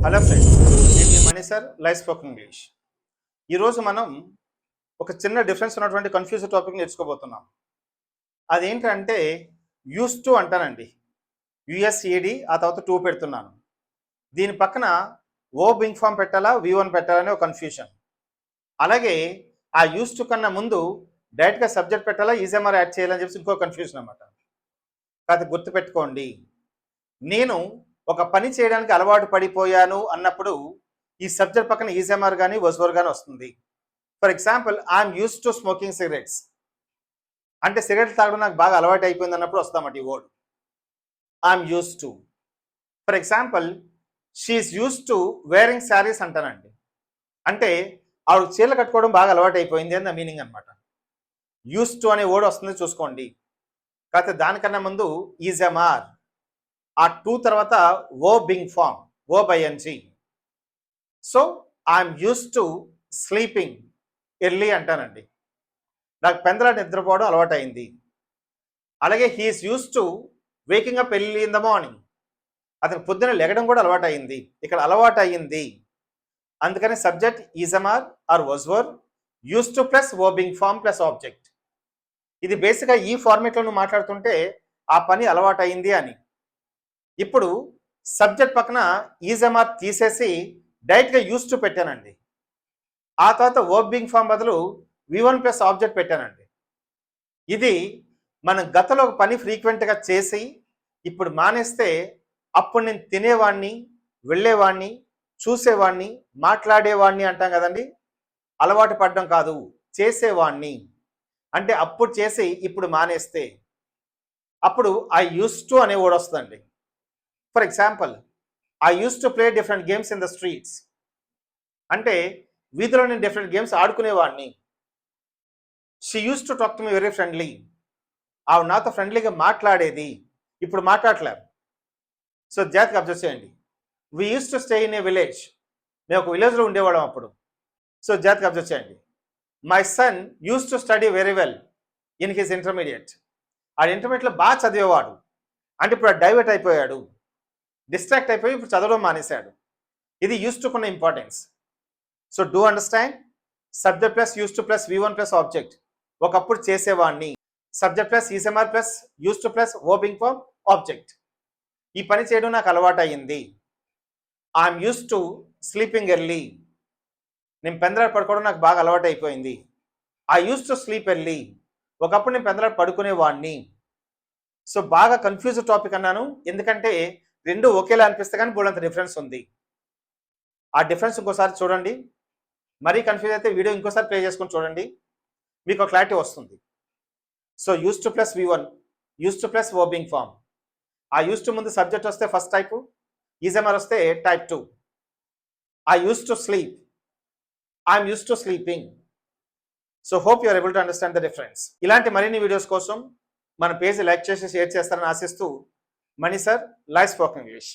Hello friends, నేను మీ Mani sir live spoken English. ఈరోజు మనం ఒక చిన్న డిఫరెన్స్ ఉన్నటువంటి కన్ఫ్యూజ్ టాపిక్ నేర్చుకోబోతున్నాం. అదేంటంటే యూస్ టు అంటానండి. యుఎస్ఈడి ఆ తర్వాత టూ పెడుతున్నాను. దీని పక్కన ఓ బింగ్ ఫామ్ పెట్టాలా V1 పెట్టాలనే ఒక కన్ఫ్యూషన్. అలాగే ఆ యూస్ టు కన్నా ముందు డైరెక్ట్గా సబ్జెక్ట్ పెట్టాలా ఈజీఎంఆర్ యాడ్ చేయాలని చెప్పి ఇంకో కన్ఫ్యూజన్ అనమాట. కాకపోతే గుర్తుపెట్టుకోండి, నేను ఒక పని చేయడానికి అలవాటు పడిపోయాను అన్నప్పుడు ఈ సబ్జెక్ట్ పక్కన ఈజీఎంఆర్ కానీ వజ్వర్ కానీ వస్తుంది. For example, I'm used to smoking cigarettes అంటే సిగరెట్ తాగడం నాకు బాగా అలవాటు అయిపోయింది అన్నప్పుడు వస్తామట ఈ word I'm used to. For example, she's used to wearing saris అంటానండి. అంటే ఆవిడ చీరలు కట్టుకోవడం బాగా అలవాటు అయిపోయింది అని మీనింగ్ అనమాట. యూస్ టు అనే వర్డ్ వస్తుంది చూసుకోండి. కాకపోతే దానికన్నా ముందు ఈజీఎంఆర్, ఆ టూ తర్వాత ఓ బింగ్ ఫామ్, ఓ బై ఎన్జీ. So I'm used to sleeping early అంటానండి. నాకు పెందల నిద్రపోవడం అలవాటు అయింది. అలాగే he's used to waking up early in the morning. అతను పొద్దున లెగడం కూడా అలవాటు అయింది. ఇక్కడ అలవాటు అయ్యింది అందుకని subject is am are or was were, used to plus oh Bing form plus object. ఇది బేసిక్గా ఈ ఫార్మేట్లో నువ్వు మాట్లాడుతుంటే ఆ పని అలవాటు అయింది అని. ఇప్పుడు సబ్జెక్ట్ పక్కన ఈజీఎంఆర్ తీసేసి డైరెక్ట్గా యూస్ టు పెట్టానండి. ఆ తర్వాత వర్బ్ బింగ్ ఫామ్ బదులు V1 ప్లస్ ఆబ్జెక్ట్ పెట్టానండి. ఇది మనం గతంలో ఒక పని ఫ్రీక్వెంట్గా చేసి ఇప్పుడు మానేస్తే అప్పుడు నేను తినేవాడిని, వెళ్ళేవాడిని, చూసేవాడిని, మాట్లాడేవాడిని అంటాం కదండి. అలవాటు పడడం కాదు, చేసేవాడిని. అంటే అప్పుడు చేసి ఇప్పుడు మానేస్తే అప్పుడు ఐ యూస్ టు అనే వర్డ్ వస్తుందండి. For example, I used to play different games in the streets అంటే వీధిలో నేను డిఫరెంట్ గేమ్స్ ఆడుకునేవాడిని. She used to talk to me very friendly, ఆవిడ నాతో ఫ్రెండ్లీగా మాట్లాడేది, ఇప్పుడు మాట్లాడలేము. సో జాగ్రత్తగా అబ్జర్వ్ చేయండి. We used to stay in a village, మేము ఒక విలేజ్లో ఉండేవాళ్ళం అప్పుడు. సో జాగ్రత్తగా అబ్జర్వ్ చేయండి. My son used to study very well in his intermediate. ఆ ఇంటర్మీడియట్లో బాగా చదివేవాడు, అంటే ఇప్పుడు డైవర్ట్ అయిపోయాడు, డిస్ట్రాక్ట్ అయిపోయి ఇప్పుడు చదవడం మానేశాడు. ఇది యూస్ టు కొన్న importance. So do understand, subject plus used to plus V1 plus object. ఒకప్పుడు చేసేవాడిని, subject plus is am are plus used to plus oh Bing form object. ఈ పని చేయడం నాకు అలవాటు అయ్యింది. I'm used to sleeping early, నేను పెందలాడ పడుకోవడం నాకు బాగా అలవాటు అయిపోయింది. I used to sleep early, ఒకప్పుడు నేను పెందలాడ పడుకునేవాడిని. సో బాగా కన్ఫ్యూజ్ టాపిక్ అన్నాను, ఎందుకంటే రెండు ఒకేలా అనిపిస్తే కానీ బోల్డంత డిఫరెన్స్ ఉంది. ఆ డిఫరెన్స్ ఇంకోసారి చూడండి. మరీ కన్ఫ్యూజ్ అయితే వీడియో ఇంకోసారి ప్లే చేసుకొని చూడండి, మీకు ఒక క్లారిటీ వస్తుంది. So used to plus V1, used to plus oh Bing form. ఆ యూస్ టు ముందు సబ్జెక్ట్ వస్తే ఫస్ట్ టైపు, ఈజీఎంఆర్ వస్తే type 2. I used to sleep, I'm used to sleeping. So hope you are able to understand the difference. ఇలాంటి మరిన్ని videos కోసం మన page like చేసి షేర్ చేస్తారని ఆశిస్తూ, money sir live spoken English.